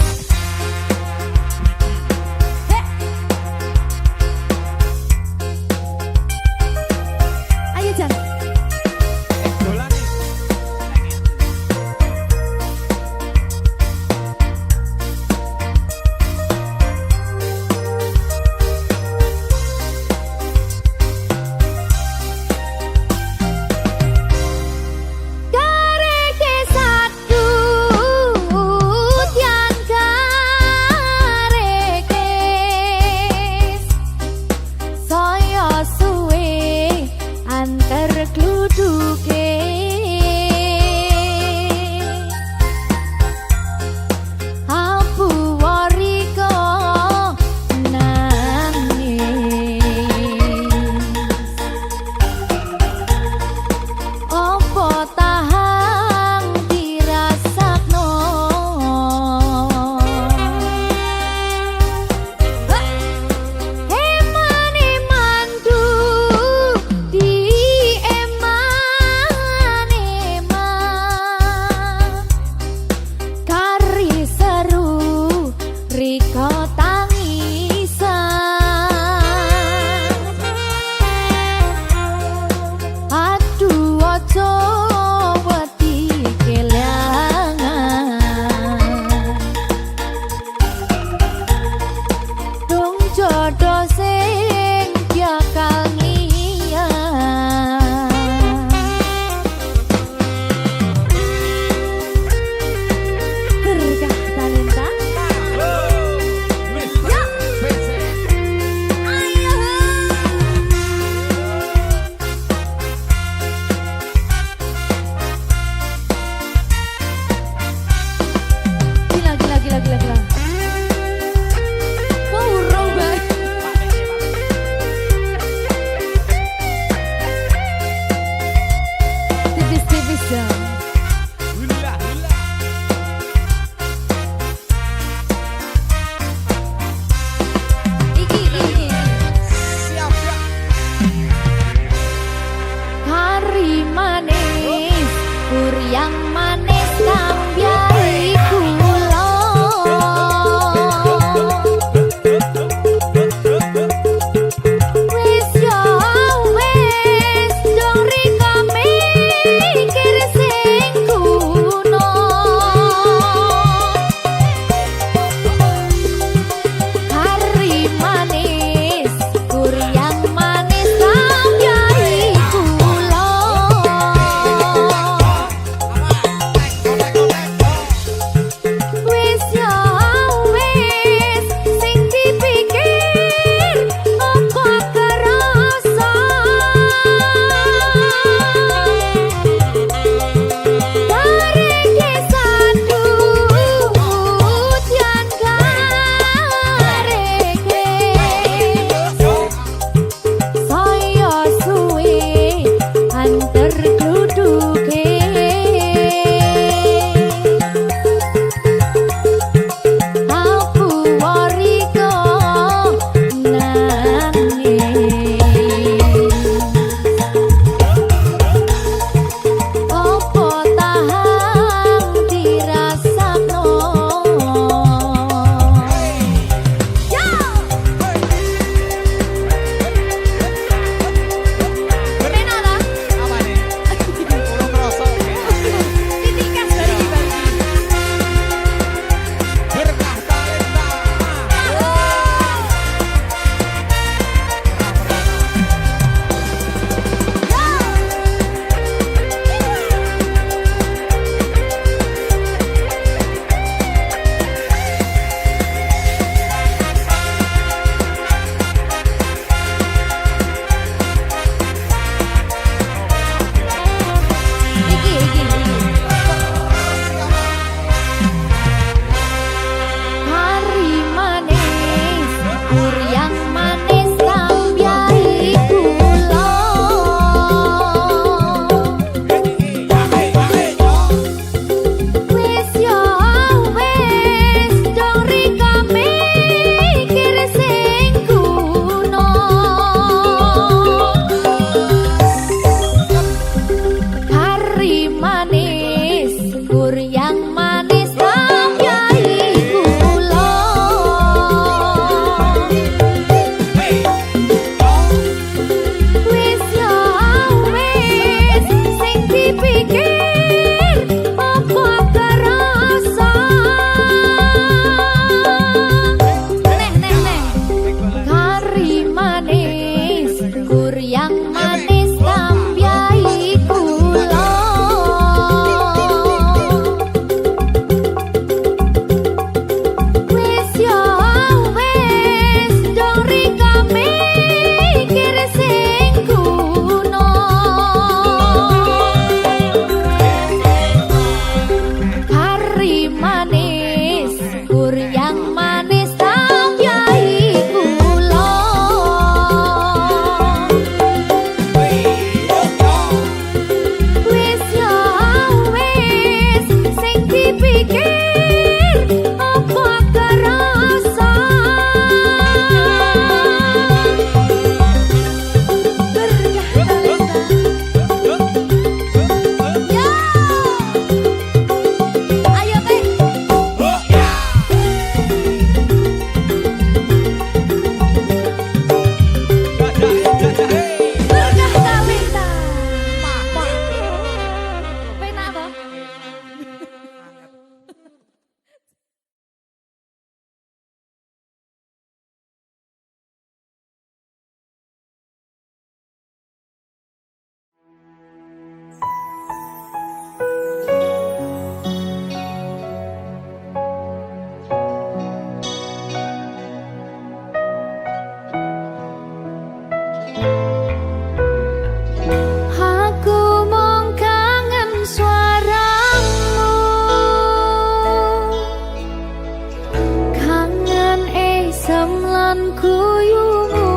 Ayo Jan. Dolan nih. Kareke satu tiang kareke saya suwe antar kluduke apu wariko nangis opo tahang dirasakno eman-emanku di eman-eman kari seru riko tangisan aduh ojo wedi kelangan dong jodoh sing bakal ngiang berkah talenta ya ayo gila gila gila gila gila mau urung bae tipis-tipis ya Hula hula. iki Siap ya. kari manis kuryang manis kambyai kula wis yo wis dong rika mikir sing kuno kari manis kuryang manis kambyai kula wis yo wis sing dipikir opo kerasa kareke satu tiang kareke saya suwe antar kluduke apu wariko nangis opo tahang dirasakno ya menara Apa nih? Kurang kerasa. titikas dari bagi Berkah talenta. iki hari manis kuryang lan kuyumu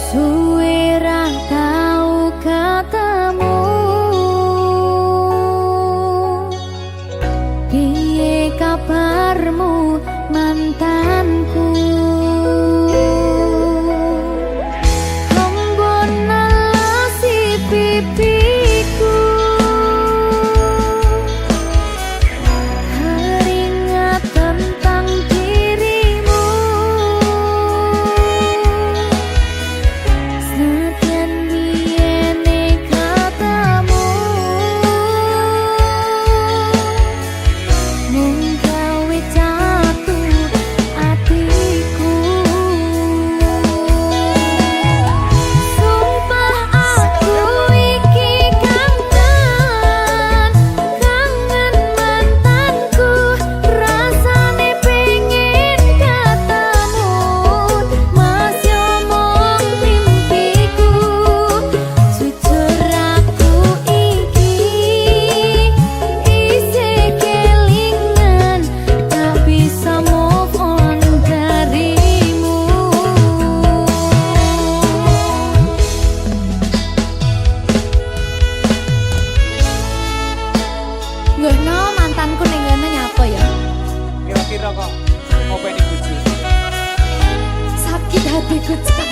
suwe ra tau ketemu piye kabarmu mantanku Hambon nalasi pipiku teringat tentang dirimu senadyan biyene katamu mung gawe jatuh atiku sumpah aku iki kangen mantanku rasane pengen ketemu mas yo mong mimpiku jujur aku iki isih kelingan tak bisa move on darimu Ngono mantanku ning ngene nyapa ya Kira-kira kok ngopeni bojo. sakit hatiku Cak.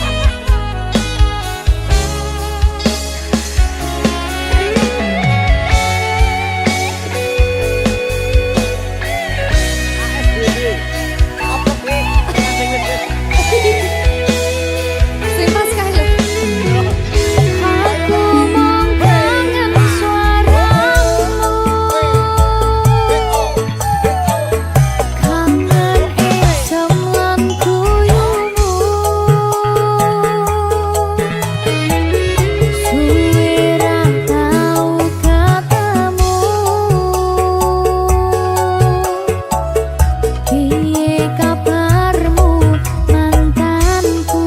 Apa Pi? Sing wis. Sing pas kae lho. Aku mong kangen suaramu kangen esem lan kuyumu suwe ra tau ketemu piye kabarmu mantanku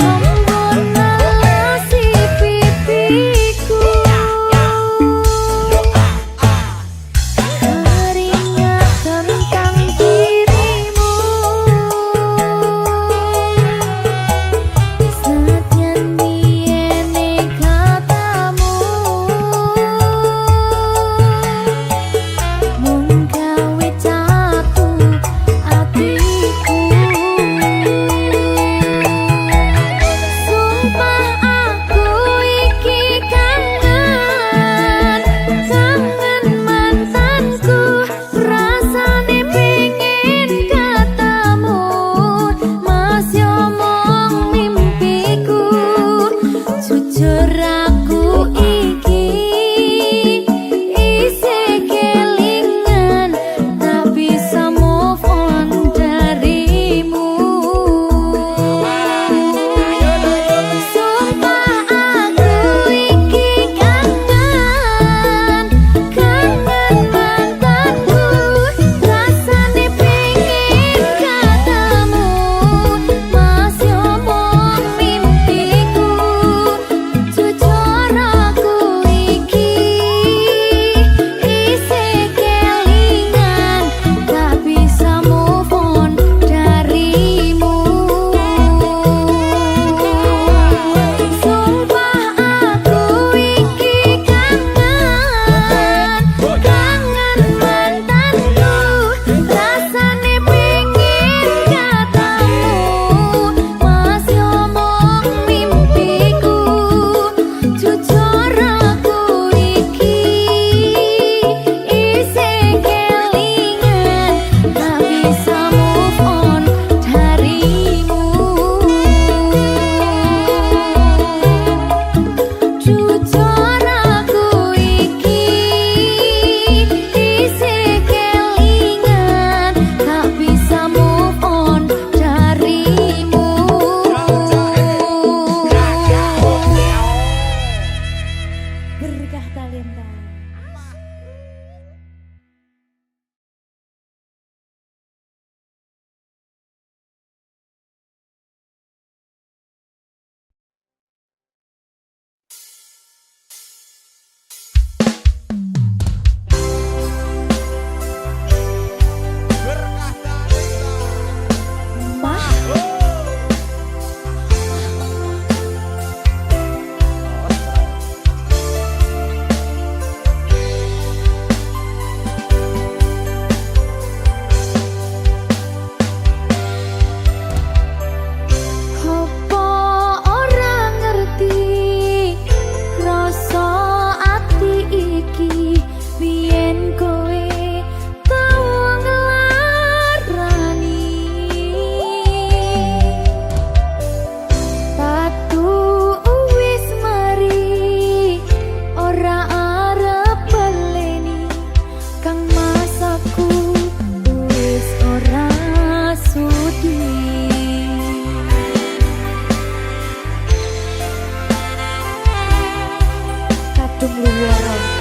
Hambon nalasi pipiku teringat tentang dirimu senadyan biyene katamu mung aku wis ora sudi. Kadung luwara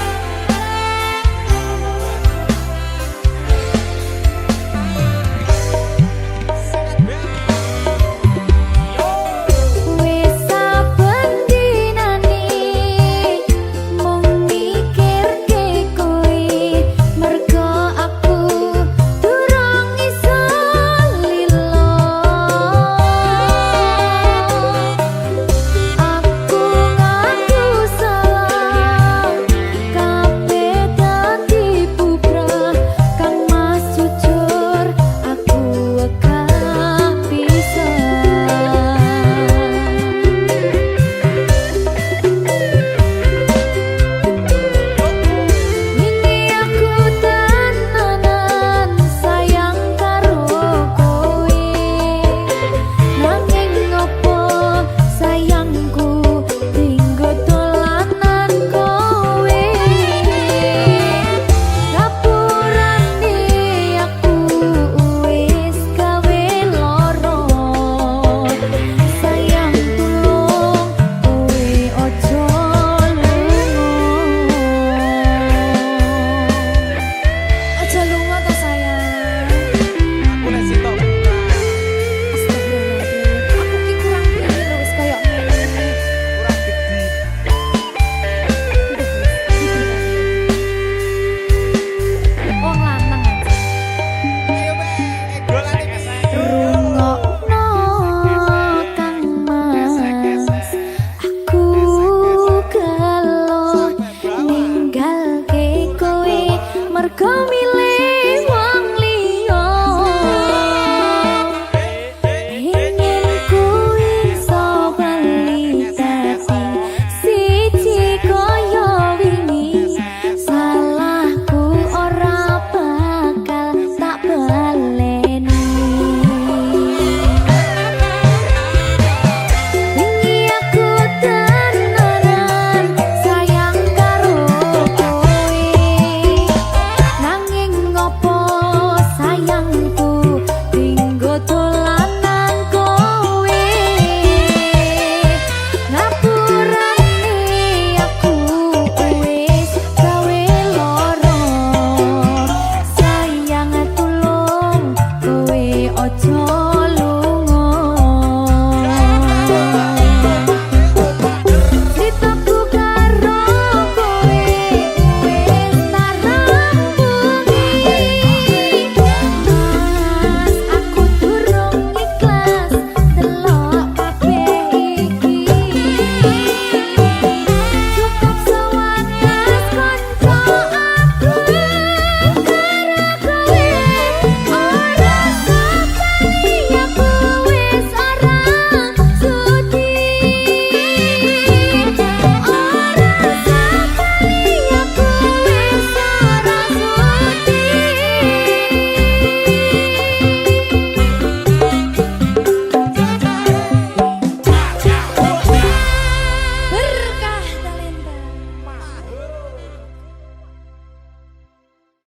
mergo milih